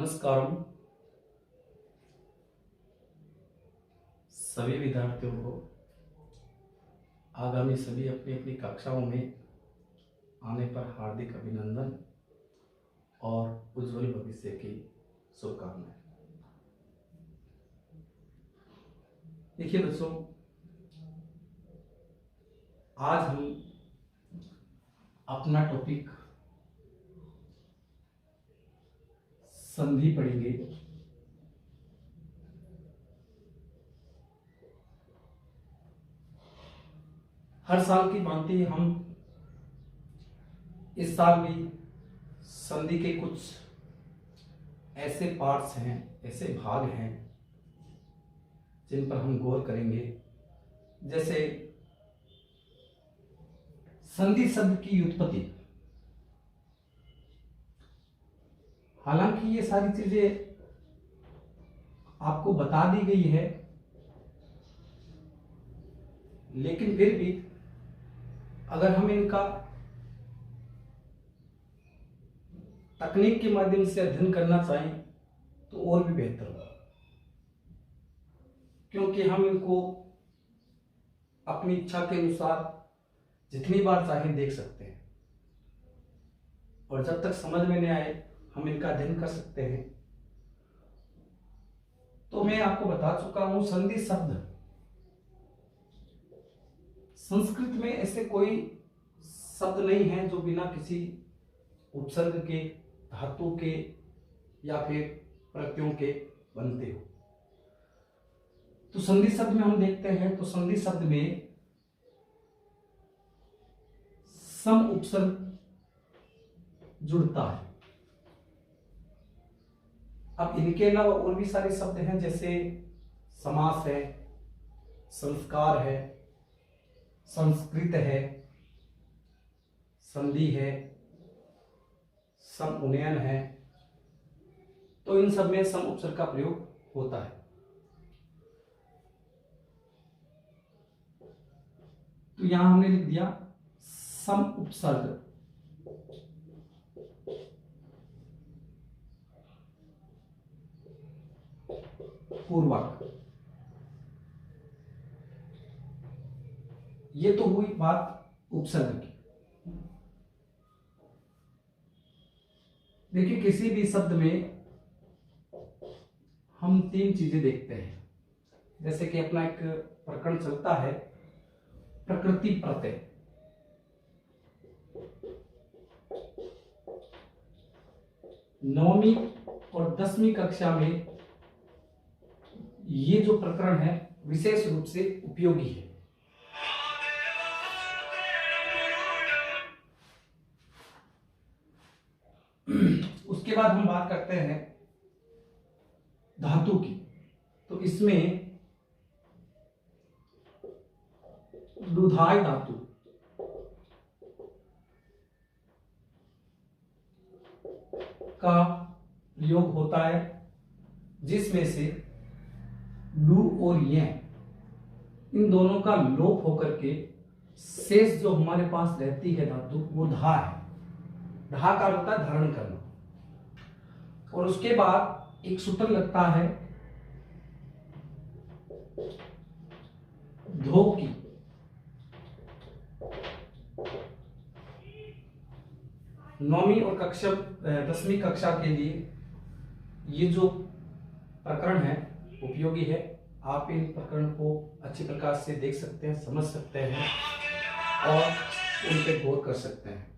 नमस्कारम सभी विद्यार्थियों को आगामी सभी अपनी अपनी कक्षाओं में आने पर हार्दिक अभिनंदन और उज्जवल भविष्य की शुभकामनाएं। देखिए बच्चों, आज हम अपना टॉपिक संधि पढ़ेंगे। हर साल की भांति हम इस साल भी संधि के कुछ ऐसे पार्ट्स हैं, ऐसे भाग हैं जिन पर हम गौर करेंगे। जैसे संधि शब्द की उत्पत्ति। हालांकि ये सारी चीजें आपको बता दी गई है, लेकिन फिर भी अगर हम इनका तकनीक के माध्यम से अध्ययन करना चाहें तो और भी बेहतर होगा, क्योंकि हम इनको अपनी इच्छा के अनुसार जितनी बार चाहें देख सकते हैं और जब तक समझ में नहीं आए हम इनका अध्ययन कर सकते हैं। तो मैं आपको बता चुका हूं, संधि शब्द संस्कृत में ऐसे कोई शब्द नहीं है जो बिना किसी उपसर्ग के, धातु के या फिर प्रत्ययों के बनते हो। तो संधि शब्द में हम देखते हैं तो संधि शब्द में सम उपसर्ग जुड़ता है। अब इनके अलावा और भी सारे शब्द हैं, जैसे समास है, संस्कार है, संस्कृत है, संधि है, सम उन्नयन है। तो इन सब में सम उपसर्ग का प्रयोग होता है। तो यहां हमने लिख दिया सम उपसर्ग पूर्वक। ये तो हुई बात उपसर्ग की। देखिए, किसी भी शब्द में हम तीन चीजें देखते हैं। जैसे कि अपना एक प्रकरण चलता है प्रकृति प्रत्यय। नौवीं और 10वीं कक्षा में ये जो प्रकरण है विशेष रूप से उपयोगी है। उसके बाद हम बात करते हैं धातु की। तो इसमें लुधाई धातु का प्रयोग होता है, जिसमें से लू और ये इन दोनों का लोप होकर के शेष जो हमारे पास रहती है धातु वो धा है। धा का अर्थ होता है धारण करना। और उसके बाद एक सूत्र लगता है धो की। नौवीं और 10वीं कक्षा के लिए ये जो प्रकरण है उपयोगी है। आप इन प्रकरण को अच्छी प्रकार से देख सकते हैं, समझ सकते हैं और उन पे गौर कर सकते हैं।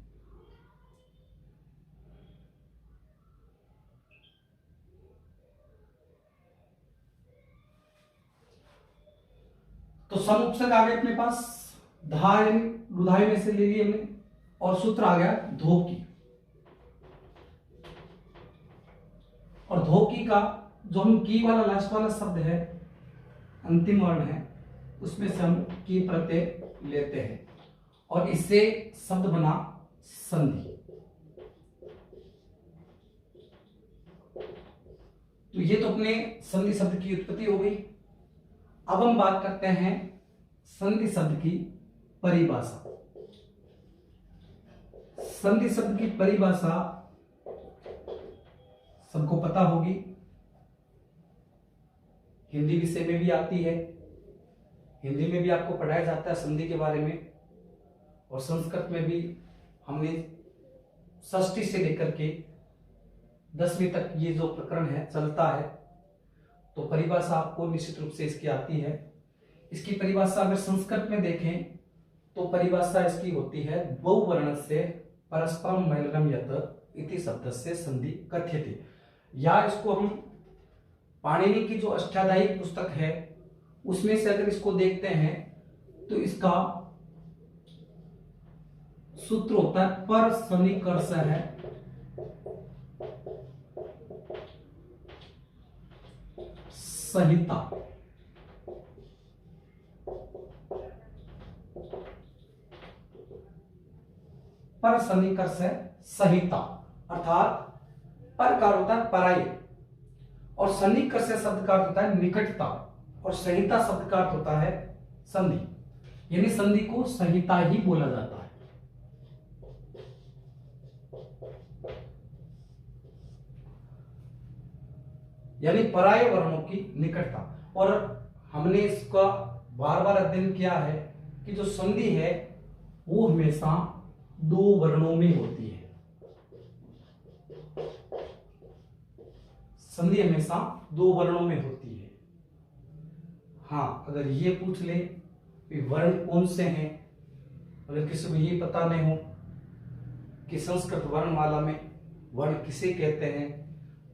तो सम उपसर्ग आ गए अपने पास, धाय लुधाई में से ले लिए हमने, और सूत्र आ गया धो की। और धो की का जो हम की वाला लास्ट वाला शब्द है, अंतिम वर्ण है, उसमें से हम की प्रत्यय लेते हैं और इससे शब्द बना संधि। तो ये तो अपने संधि शब्द की उत्पत्ति हो गई। अब हम बात करते हैं संधि शब्द की परिभाषा। संधि शब्द की परिभाषा सबको पता होगी, हिंदी विषय में भी आती है, हिंदी में भी आपको पढ़ाया जाता है संधि के बारे में, और संस्कृत में भी हमने षष्ठी से लेकर के 10वीं तक ये जो प्रकरण है चलता है। तो परिभाषा आपको निश्चित रूप से इसकी आती है। इसकी परिभाषा अगर संस्कृत में देखें तो परिभाषा इसकी होती है बहुवर्णस्य परस्परम मेलनम यत इति शब्दस्य संधि कथ्यते। या इसको हम पाणिनि की जो अष्टाध्यायी पुस्तक है उसमें से अगर इसको देखते हैं तो इसका सूत्र होता है पर सन्निकर्ष है संहिता। पर सन्निकर्ष है संहिता, अर्थात पर का होता है पराई और सन्निकर्ष शब्द का अर्थ होता है निकटता और संहिता शब्द का अर्थ होता है संधि, यानी संधि को संहिता ही बोला जाता है। यानी पराय वर्णों की निकटता। और हमने इसका बार बार अध्ययन किया है कि जो संधि है वो हमेशा दो वर्णों में होती है। संधि हमेशा दो वर्णों में होती है। हाँ, अगर ये पूछ ले कि वर्ण कौन से हैं, अगर किसी को ये पता नहीं हो कि संस्कृत वर्णमाला में वर्ण किसे कहते हैं,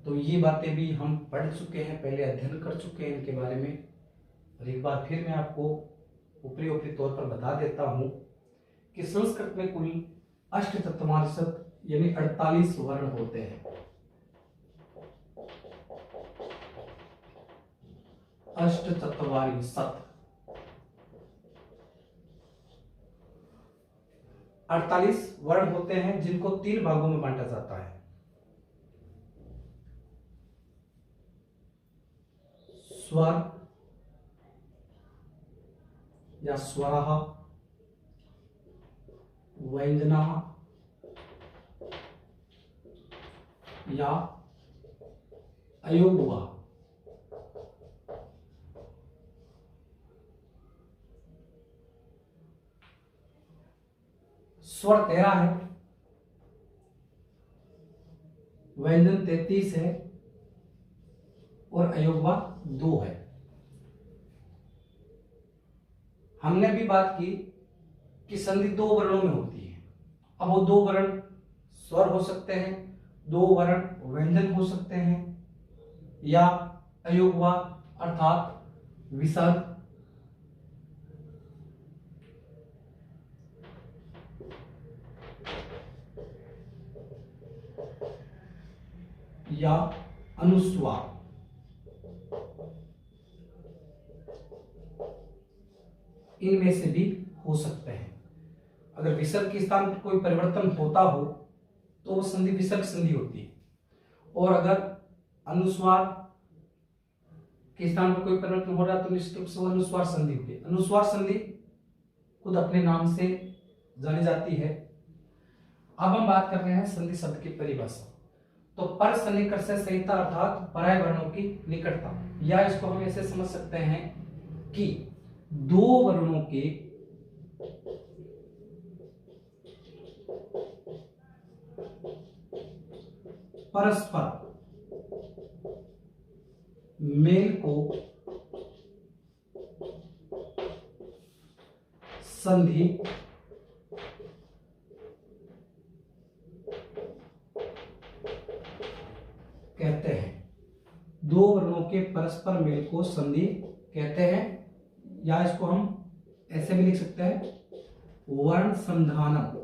तो ये बातें भी हम पढ़ चुके हैं, पहले अध्ययन कर चुके हैं इनके बारे में। और एक बार फिर मैं आपको ऊपरी तौर पर बता देता हूं कि संस्कृत में कुल अष्टचत्वारिशत यानी 48 वर्ण होते हैं। अष्टचत्वारिशत 48 वर्ण होते हैं जिनको 3 भागों में बांटा जाता है। स्वर या स्वरः, व्यंजनः या अयोगवा। स्वर 13 है, व्यंजन 33 है और अयोगवा 2 है। हमने भी बात की कि संधि 2 वर्णों में होती है। अब वो 2 वर्ण स्वर हो सकते हैं, 2 वर्ण व्यंजन हो सकते हैं, या अयोगवा अर्थात विसर्ग, या अनुस्वार। इनमें से भी हो सकते हैं। अगर विसर्ग के स्थान पर कोई परिवर्तन होता हो तो वो संधि विसर्ग संधि होती है, और अगर अनुस्वार के स्थान पर कोई परिवर्तन हो रहा है तो निश्चित रूप से वो अनुस्वार संधि होती है। अनुस्वार संधि खुद अपने नाम से जानी जाती है। अब हम बात कर रहे हैं संधि शब्द की परिभाषा। तो पर सन्निकर्ष संहिता अर्थात पराय वर्णों की निकटता, या इसको हम ऐसे समझ सकते हैं कि 2 वर्णों के परस्पर मेल को संधि कहते हैं। 2 वर्णों के परस्पर मेल को संधि कहते हैं, या इसको हम ऐसे भी लिख सकते हैं वर्ण संधानम।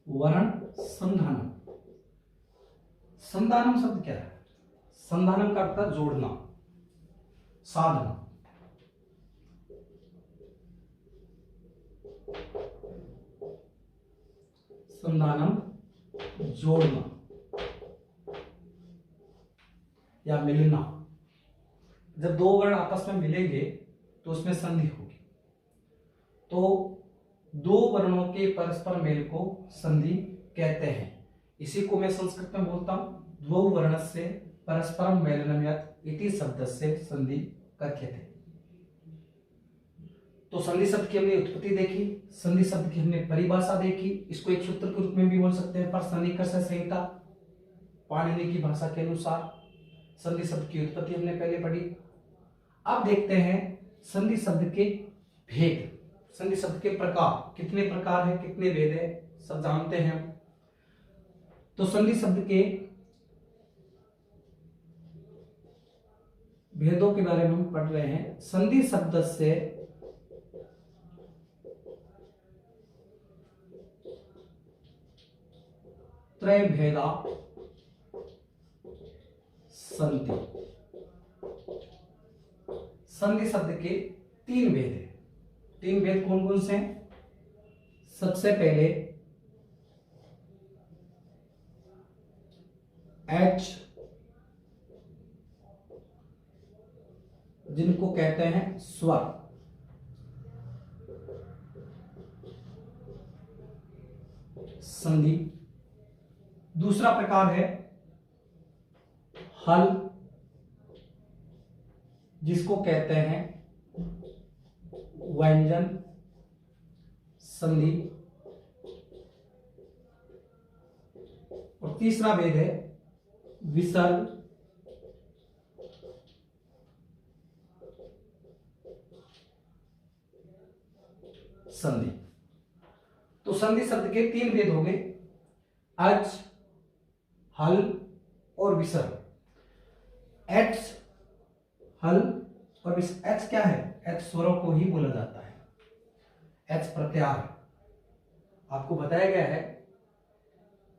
वर्ण संधानम। संधानम शब्द क्या है? संधानम का अर्थ है जोड़ना, साधना। संधानम जोड़ना या मिलना। जब 2 वर्ण आपस में मिलेंगे तो उसमें संधि होगी। तो दो वर्णों के परस्पर मेल को संधि कहते हैं। इसी को मैं संस्कृत में बोलता हूं द्वौ वर्णस्य परस्परम मेलनम यत् इति शब्दस्य संधि कथ्यते। तो संधि शब्द की हमने उत्पत्ति देखी, संधि शब्द की हमने परिभाषा देखी, इसको एक सूत्र के रूप में भी बोल सकते हैं। पर सन्निकर्ष संहिता पाणिनि की भाषा के अनुसार संधि शब्द की उत्पत्ति हमने पहले पढ़ी। अब देखते हैं संधि शब्द के भेद, संधि शब्द के प्रकार, कितने प्रकार है, कितने भेद है, सब जानते हैं हम। तो संधि शब्द के भेदों के बारे में हम पढ़ रहे हैं। संधि शब्द से त्रय भेदा संधि, संधि शब्द के तीन भेद हैं। तीन भेद कौन कौन से हैं? सबसे पहले एच, जिनको कहते हैं स्वर, संधि। दूसरा प्रकार है हल, जिसको कहते हैं व्यंजन संधि। और तीसरा भेद है विसर्ग संधि। तो संधि शब्द के तीन भेद हो गए, अच, हल और विसर्ग। एच, हल और विसर्ग। एच क्या है? एच स्वरों को ही बोला जाता है। एच प्रत्याहार। आपको बताया गया है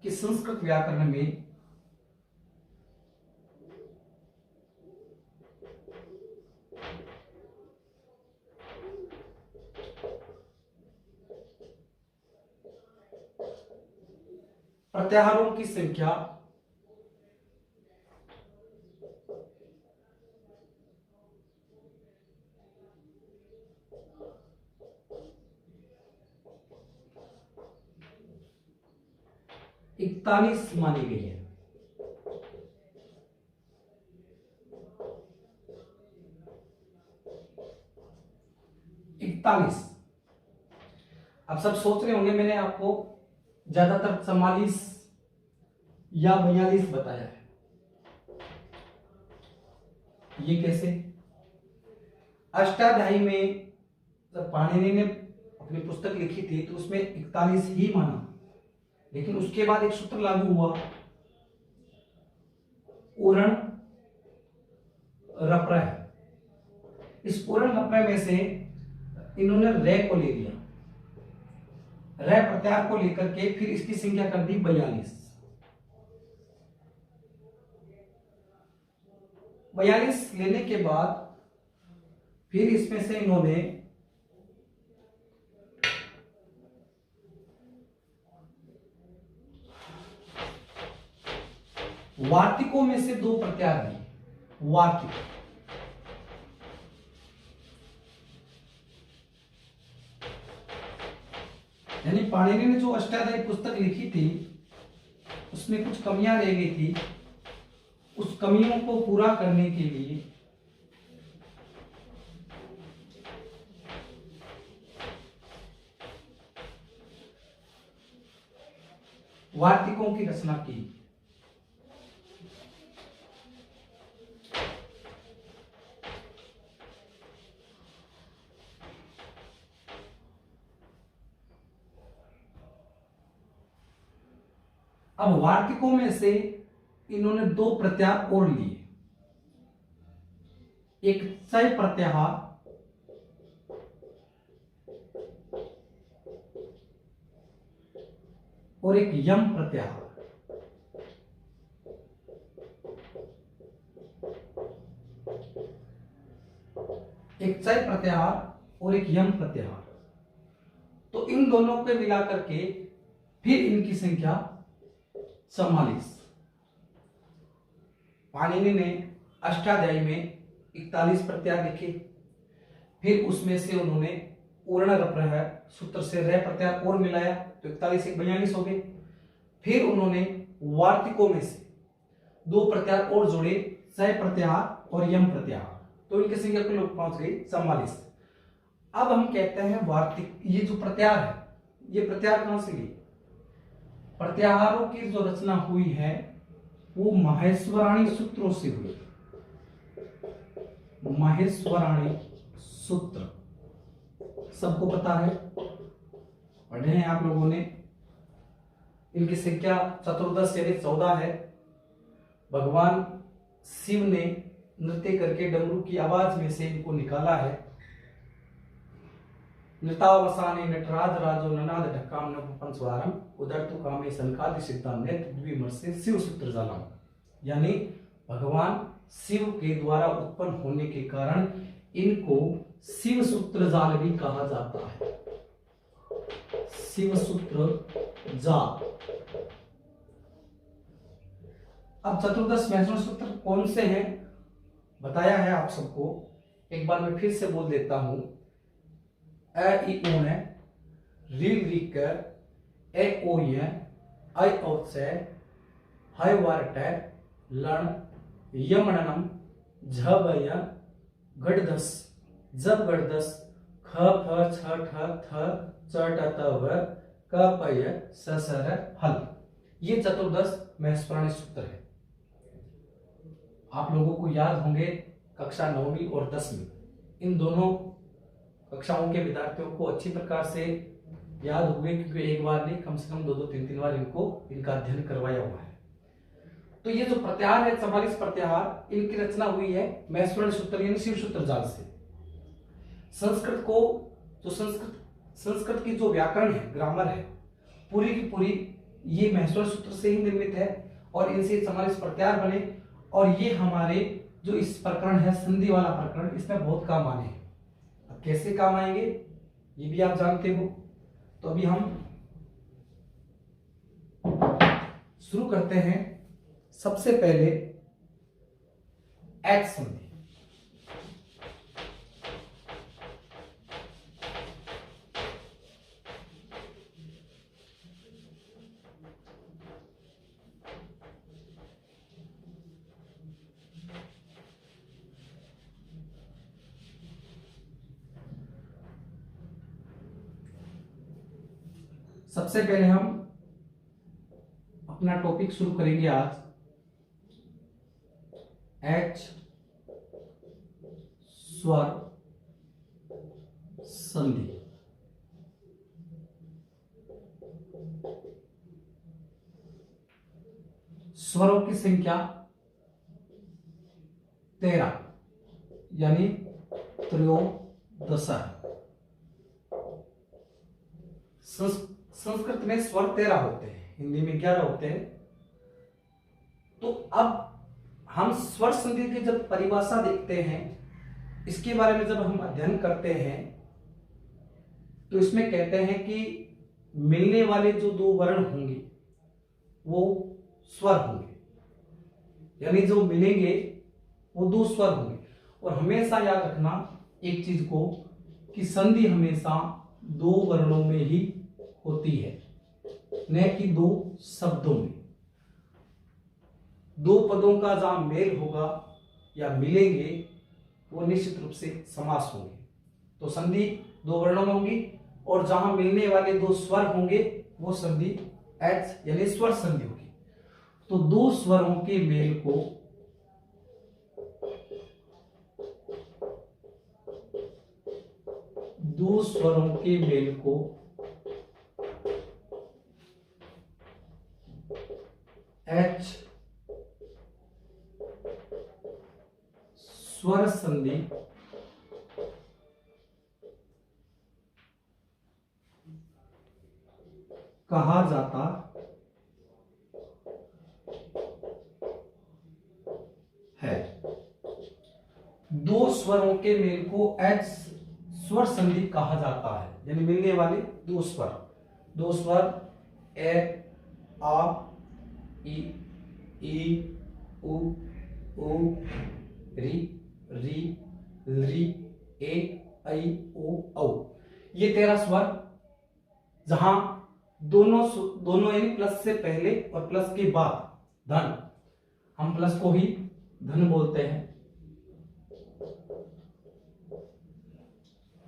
कि संस्कृत व्याकरण में प्रत्याहारों की संख्या 41 मानी गई है। अब सब सोच रहे होंगे मैंने आपको ज्यादातर 44 या 42 बताया है, ये कैसे? अष्टाध्यायी में जब पाणिनि ने अपनी पुस्तक लिखी थी तो उसमें 41 ही माना, लेकिन उसके बाद एक सूत्र लागू हुआ, उरण रप्रय। इस उरण रप्रय में से इन्होंने रे को ले लिया, रे प्रत्याहार को लेकर के फिर इसकी संख्या कर दी 42। 42 लेने के बाद फिर इसमें से इन्होंने वार्तिकों में से 2 प्रत्याहार दिए। वार्तिक, यानी पाणिनि ने जो अष्टाध्यायी पुस्तक लिखी थी उसमें कुछ कमियां रह गई थी, उस कमियों को पूरा करने के लिए वार्तिकों की रचना की। अब वार्तिकों में से इन्होंने 2 प्रत्याहार और लिए, एक चय प्रत्याहार और एक यम प्रत्याहार। एक चय प्रत्याहार और एक यम प्रत्याहार। तो इन दोनों को मिलाकर के फिर इनकी संख्या 44। पाणिनि ने अष्टाध्यायी में 41 प्रत्याहार लिखे, फिर उसमें से उन्होंने उर्ण रप्रह सूत्र से रे प्रत्याहार और मिलाया तो 41 1 42 हो गए। फिर उन्होंने वार्तिकों में से दो प्रत्याहार और जोड़े, सह प्रत्याहार और यम प्रत्याहार, तो इनकी संख्या कुल पहुंच गई 44। अब हम कहते हैं वार्तिक, ये जो प्रत्याहार है, ये प्रत्याहार कहां से लिए? प्रत्याहारों की जो रचना हुई है वो माहेश्वराणी सूत्रों से हुई। माहेश्वराणी सूत्र सबको पता है, पढ़े हैं आप लोगों ने। इनकी संख्या चतुर्दश यानी 14 है। भगवान शिव ने नृत्य करके डमरू की आवाज में से इनको निकाला है। नृतावसाने नटराज राजो ननाद ढक्काम नपुंसवारम उदर्तु कामे संकादि सिद्धांत द्विमर्षे शिव सूत्र जालम, यानी भगवान शिव के द्वारा उत्पन्न होने के कारण इनको शिव सूत्र जाल भी कहा जाता है। शिव सूत्र जाल। अब चतुर्दश महर्षि सूत्र कौन से हैं बताया है आप सबको, एक बार मैं फिर से बोल देता हूं। अ इ उ है, री री कर, ए ओ य, आई औ से, हाय वारट, लण, यमणनम, झ य, गड़दस, जब गड़दस, ख फ छ ठ थ च ट त व, क प य, स स र हल। ये चतुर्दश महस्वराणी सूत्र है। आप लोगों को याद होंगे कक्षा 9वीं और 10वीं, इन दोनों कक्षाओं के विद्यार्थियों को अच्छी प्रकार से याद हुए, क्योंकि एक बार नहीं कम से कम 2 3 3 बार इनका अध्ययन करवाया हुआ है। तो ये जो प्रत्याहार है 44 प्रत्याहार, इनकी रचना हुई है महस्वराणी सूत्र यानी शिव सूत्र जाल से। संस्कृत को जो संस्कृत की जो व्याकरण है, ग्रामर है, पूरी की पूरी ये महस्वराणी सूत्र से ही निर्मित है और इनसे 44 प्रत्याहार बने। और ये हमारे जो इस प्रकरण है संधि वाला प्रकरण, इसमें बहुत काम आने हैं। अब कैसे काम आएंगे ये भी आप जानते हो। तो अभी हम शुरू करते हैं। सबसे पहले एच संधि। सबसे पहले हम अपना टॉपिक शुरू करेंगे आज। एच स्वर संधि। स्वरों की संख्या 13 यानी त्रयोदश। संस्कृत में स्वर 13 होते हैं, हिंदी में 11 होते हैं। तो अब हम स्वर संधि की जब परिभाषा देखते हैं, इसके बारे में जब हम अध्ययन करते हैं, तो इसमें कहते हैं कि मिलने वाले जो दो वर्ण होंगे वो स्वर होंगे, यानी जो मिलेंगे वो दो स्वर होंगे। और हमेशा याद रखना एक चीज को कि संधि हमेशा दो वर्णों में ही होती है, न कि दो शब्दों में। दो पदों का जहां मेल होगा या मिलेंगे वो निश्चित रूप से समास होंगे। तो संधि दो वर्णों में होगी और जहां मिलने वाले दो स्वर होंगे वो संधि एच यानी स्वर संधि होगी। तो दो स्वरों के मेल को एच स्वर संधि कहा जाता है। दो स्वरों के मेल को एच स्वर संधि कहा जाता है, यानी मिलने वाले दो स्वर ए आ ई उ री री ली ए ऐ ओ औ, ये 13 स्वर जहां दोनों यानी प्लस से पहले और प्लस के बाद धन, हम प्लस को ही धन बोलते हैं,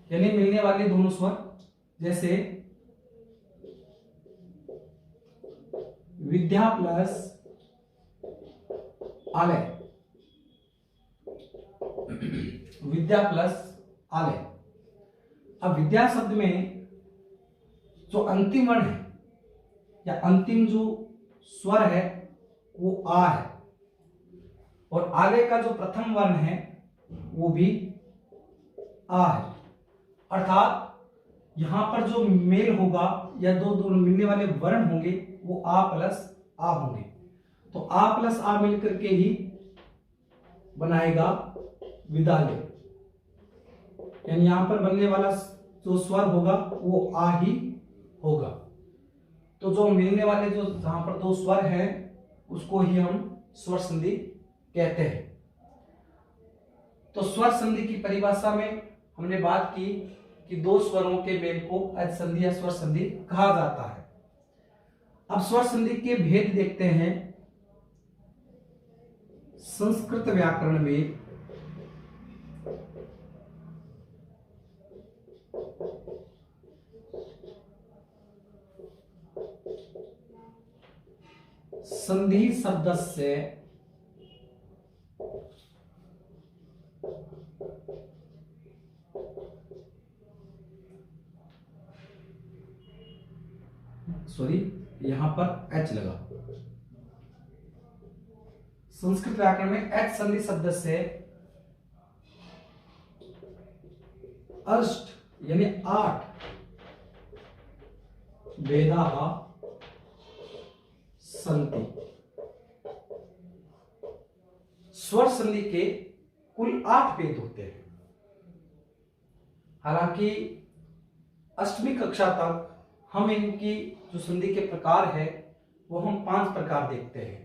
यानी मिलने वाले दोनों स्वर, जैसे विद्या प्लस आलय, विद्या प्लस आलय। अब विद्या शब्द में जो अंतिम वर्ण है या अंतिम जो स्वर है वो आ है, और आलय का जो प्रथम वर्ण है वो भी आ है। अर्थात यहां पर जो मेल होगा या दो मिलने वाले वर्ण होंगे वो आ प्लस आ होंगे। तो आ प्लस आ मिलकर के ही बनाएगा विद्यालय, यानी यहां पर बनने वाला जो स्वर होगा वो आ ही होगा। तो जो मिलने वाले जो जहां पर दो स्वर हैं उसको ही हम स्वर संधि कहते हैं। तो स्वर संधि की परिभाषा में हमने बात की कि दो स्वरों के मेल को अच संधि या स्वर संधि कहा जाता है। अब स्वर संधि के भेद देखते हैं। संस्कृत व्याकरण में संधि शब्द से यहां पर एच लगा। संस्कृत व्याकरण में एच संधि शब्द से अष्ट यानी 8 वेदा संधि, स्वर संधि के कुल 8 भेद होते हैं। हालांकि अष्टवीं कक्षा तक हम इनकी जो संधि के प्रकार है वो हम 5 प्रकार देखते हैं।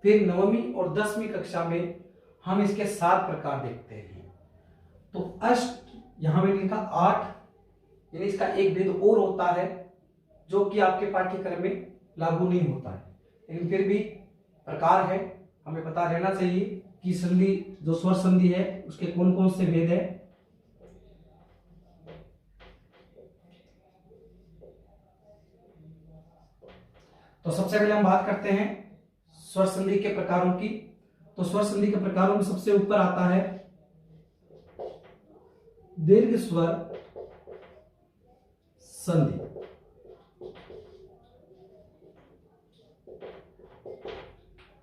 फिर 9वीं और 10वीं कक्षा में हम इसके 7 प्रकार देखते हैं। तो अष्ट यहां में लिखा 8, यानी इसका एक भेद और होता है जो कि आपके पाठ्यक्रम में लागू नहीं होता है, लेकिन फिर भी प्रकार है, हमें पता रहना चाहिए कि संधि जो स्वर संधि है उसके कौन कौन से भेद है। तो सबसे पहले हम बात करते हैं स्वर संधि के प्रकारों की। तो स्वर संधि के प्रकारों में सबसे ऊपर आता है दीर्घ स्वर संधि।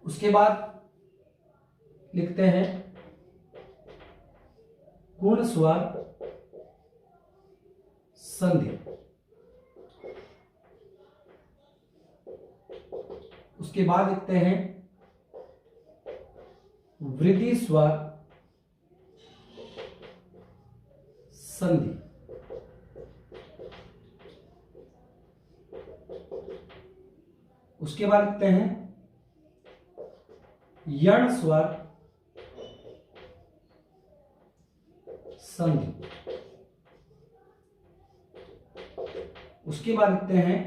उसके बाद लिखते हैं गुण स्वर संधि। उसके बाद लिखते हैं वृद्धि स्वर संधि। उसके बाद लिखते हैं यण स्वर संधि। उसके बाद लिखते हैं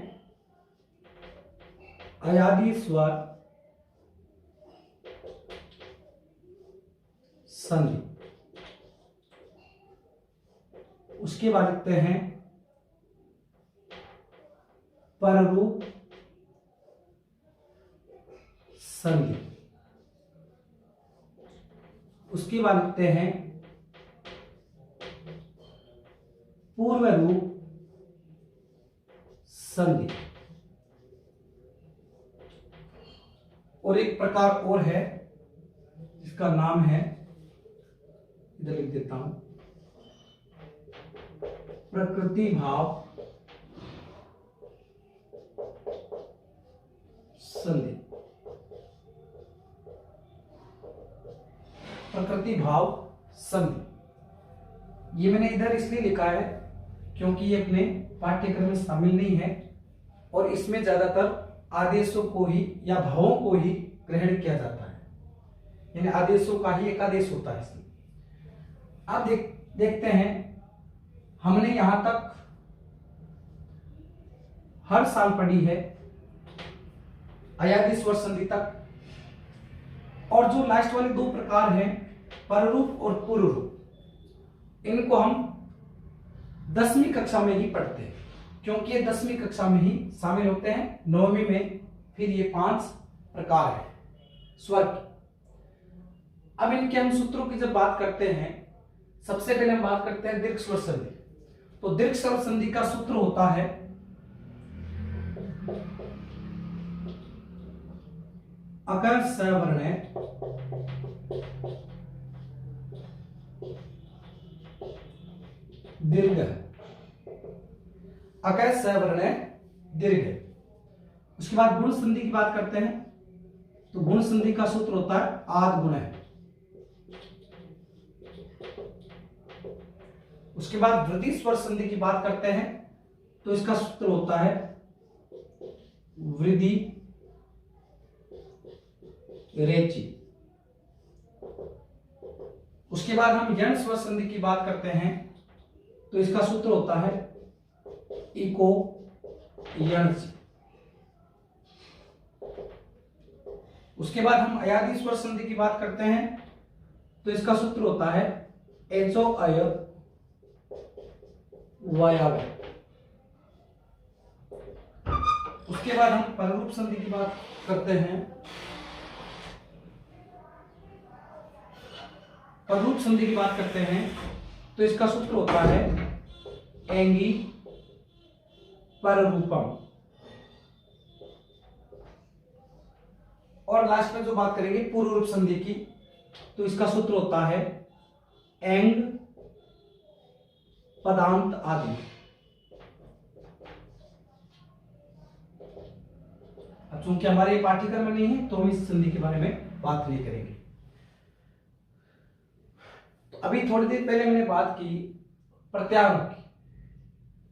अयादि स्वर संधि। उसके बाद लिखते हैं पररूप संधि। उसके बाद लिखते हैं पूर्व रूप संधि। और एक प्रकार और है जिसका नाम है, इधर लिख देता हूं, प्रकृति भाव संधि। प्रकृति भाव संधि ये मैंने इधर इसलिए लिखा है क्योंकि ये अपने पाठ्यक्रम में शामिल नहीं है और इसमें ज्यादातर आदेशों को ही या भावों को ही ग्रहण किया जाता है, यानी आदेशों का ही एक आदेश होता है इसमें। अब देखते हैं हमने यहां तक हर साल पढ़ी है अयादी स्वर संधि तक। और जो लास्ट वाले दो प्रकार हैं, पररूप और पूर्वरूप, इनको हम 10वीं कक्षा में ही पढ़ते हैं, क्योंकि ये 10वीं कक्षा में ही शामिल होते हैं। 9वीं में फिर ये 5 प्रकार है स्वर की। अब इनके हम सूत्रों की जब बात करते हैं, सबसे पहले हम बात करते हैं दीर्घ स्वर संधि। तो दीर्घ स्वर संधि का सूत्र होता है अकर सवर्ण दीर्घ, अकर सवर्ण दीर्घ। उसके बाद गुण संधि की बात करते हैं, तो गुण संधि का सूत्र होता है आद गुण है। उसके बाद वृद्धि स्वर संधि की बात करते हैं, तो इसका सूत्र होता है वृद्धि रेची। उसके बाद हम यण स्वर संधि की बात करते हैं, तो इसका सूत्र होता है इको यण। उसके बाद हम अयादी स्वर संधि की बात करते हैं, तो इसका सूत्र होता है एचो अय वायाव। उसके बाद हम पररूप संधि की बात करते हैं। पररूप संधि की बात करते हैं, तो इसका सूत्र होता है एंगी पररूपम। और लास्ट में जो बात करेंगे पूर्व रूप संधि की, तो इसका सूत्र होता है एंग पदांत आदि। अब चूंकि हमारे ये पाठ्यक्रम में नहीं है, तो हम इस संधि के बारे में बात नहीं करेंगे। तो अभी थोड़ी देर पहले मैंने बात की प्रत्याहारों की,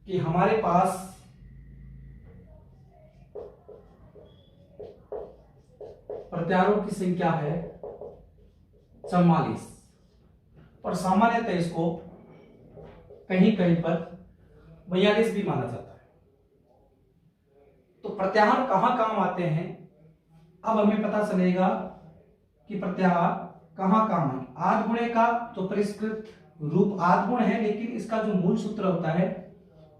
कि हमारे पास प्रत्याहारों की संख्या है 44, और सामान्यतः इसको कहीं कहीं पर 42 भी माना जाता है। तो प्रत्याहार कहां काम आते हैं, अब हमें पता चलेगा कि प्रत्याहार कहां काम है। आद गुणे का जो परिष्कृत रूप आद गुण है, लेकिन इसका जो मूल सूत्र होता है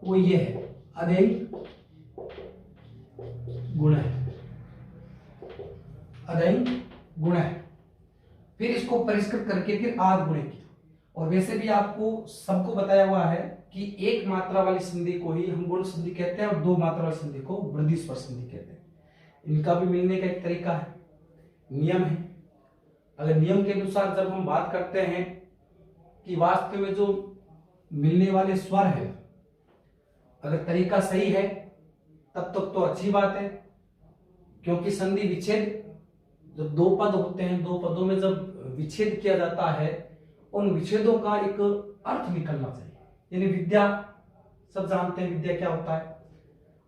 वो ये है अदैंग गुण है, अदैंग गुण है। फिर इसको परिष्कृत करके फिर आद गुणे किया। और वैसे भी आपको सबको बताया हुआ है कि एक मात्रा वाली संधि को ही हम गुण संधि कहते हैं, और 2 मात्रा वाली संधि को वृद्धि स्वर संधि कहते हैं। इनका भी मिलने का एक तरीका है, नियम है। अगर नियम के अनुसार जब हम बात करते हैं कि वास्तव में जो मिलने वाले स्वर है, अगर तरीका सही है तब तक तो अच्छी बात है, क्योंकि संधि विच्छेद जब 2 पद होते हैं, 2 पदों में जब विच्छेद किया जाता है, उन विच्छेदों का एक अर्थ निकलना चाहिए। यानी विद्या, सब जानते हैं विद्या क्या होता है,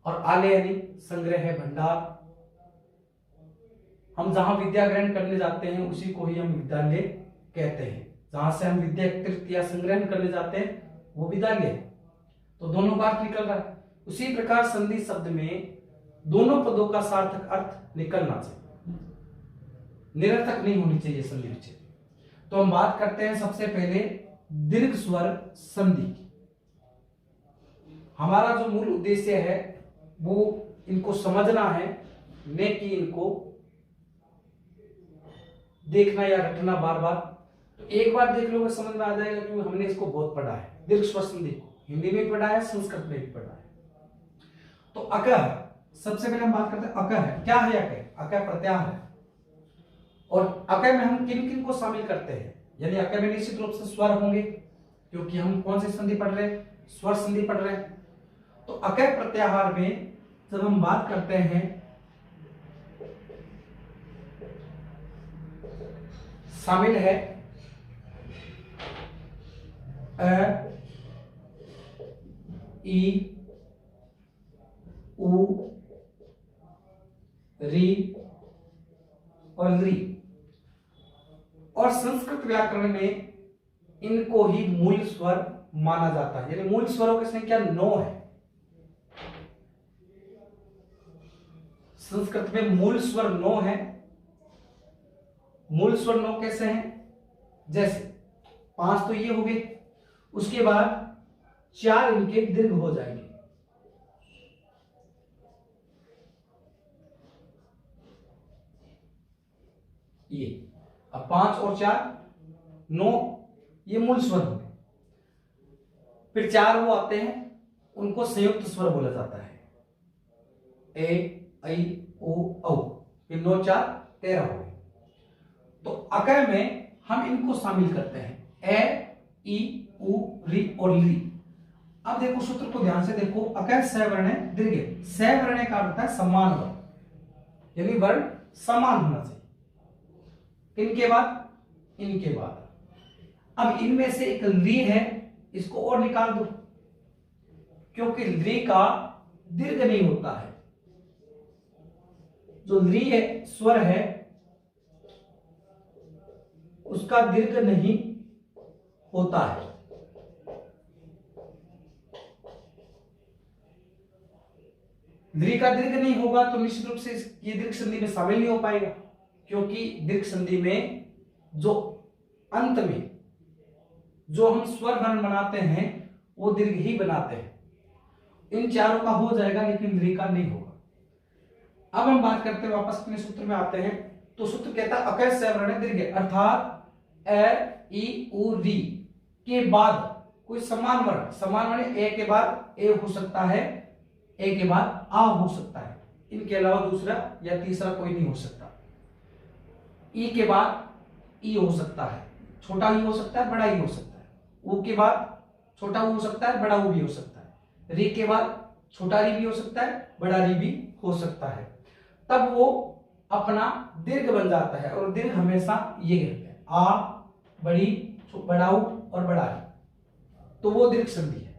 और आले यानी संग्रह है, भंडार। हम जहां विद्या ग्रहण करने जाते हैं उसी को ही हम विद्यालय कहते हैं। जहां से हम विद्या एकत्रित या संग्रहण करने जाते हैं वो विद्यालय। तो दोनों का अर्थ निकल रहा है। उसी प्रकार संधि शब्द में दोनों पदों का सार्थक अर्थ निकलना चाहिए, निरर्थक नहीं होनी चाहिए संधि विच्छेद। तो हम बात करते हैं सबसे पहले दीर्घ स्वर संधि की। हमारा जो मूल उद्देश्य है वो इनको समझना है, न कि इनको देखना या रटना बार बार। तो एक बार देख लोगे समझ में आ जाएगा, क्योंकि हमने इसको बहुत पढ़ा है। दीर्घ स्वर संधि को हिंदी में पढ़ा है, संस्कृत में भी पढ़ा है। तो अकह, सबसे पहले हम बात करते हैं अकह है। क्या है अकह? अकह प्रत्याहार है। और अकह में हम किन किन को शामिल करते हैं? यानी अकह में निश्चित रूप से स्वर होंगे, क्योंकि हम कौन सी संधि पढ़ रहे हैं? स्वर संधि पढ़ रहे हैं। तो अकह प्रत्याहार में जब हम बात करते हैं, शामिल है अ, ई, उ, री और ली। और संस्कृत व्याकरण में इनको ही मूल स्वर माना जाता है, यानी मूल स्वरों की संख्या 9 है। संस्कृत में मूल स्वर 9 है। मूल स्वर 9 कैसे हैं? जैसे 5 तो ये हो गए, उसके बाद 4 इनके दीर्घ हो जाएंगे। ये अब 5 और 4 9, ये मूल स्वर हो गए। फिर 4 वो आते हैं, उनको संयुक्त स्वर बोला जाता है, ए ऐ ओ औ। फिर 9 4 13 हो गए। तो अकय में हम इनको शामिल करते हैं, ए ई उ री और ली। अब देखो सूत्र को ध्यान से देखो, अकय सवर्ण है, दीर्घ सवर्ण का अर्थ है समान वर्ण, यानी वर्ण समान होना चाहिए। इनके बाद अब इनमें से एक ली है, इसको और निकाल दो, क्योंकि ली का दीर्घ नहीं होता है। जो ली है स्वर है उसका दीर्घ नहीं होता है। ली का दीर्घ नहीं होगा तो निश्चित रूप से ये दीर्घ संधि में शामिल नहीं हो पाएगा, क्योंकि दीर्घ संधि में जो अंत में जो हम स्वर वर्ण बनाते हैं वो दीर्घ ही बनाते हैं। इन चारों का हो जाएगा लेकिन ली का नहीं होगा। अब हम बात करते हैं, वापस अपने सूत्र में आते हैं। तो सूत्र कहता है अकय सवर्ण दीर्घ, अर्थात ए ई उ री के बाद कोई समान वर्ण ए के बाद ए हो सकता है, ए के बाद आ हो सकता है, इनके अलावा दूसरा या तीसरा कोई नहीं हो सकता। ई के बाद ई हो सकता है, छोटा ई हो सकता है, बड़ा ई हो सकता है। ऊ के बाद छोटा ऊ हो सकता है, बड़ा ऊ भी हो सकता है। री के बाद छोटा री भी हो सकता है, बड़ा री भी हो सकता है। तब वो अपना दीर्घ बन जाता है, और दीर्घ हमेशा ये रहते हैं, आ बड़ी बड़ा ऊ और बड़ा री, तो वो दीर्घ संधि है।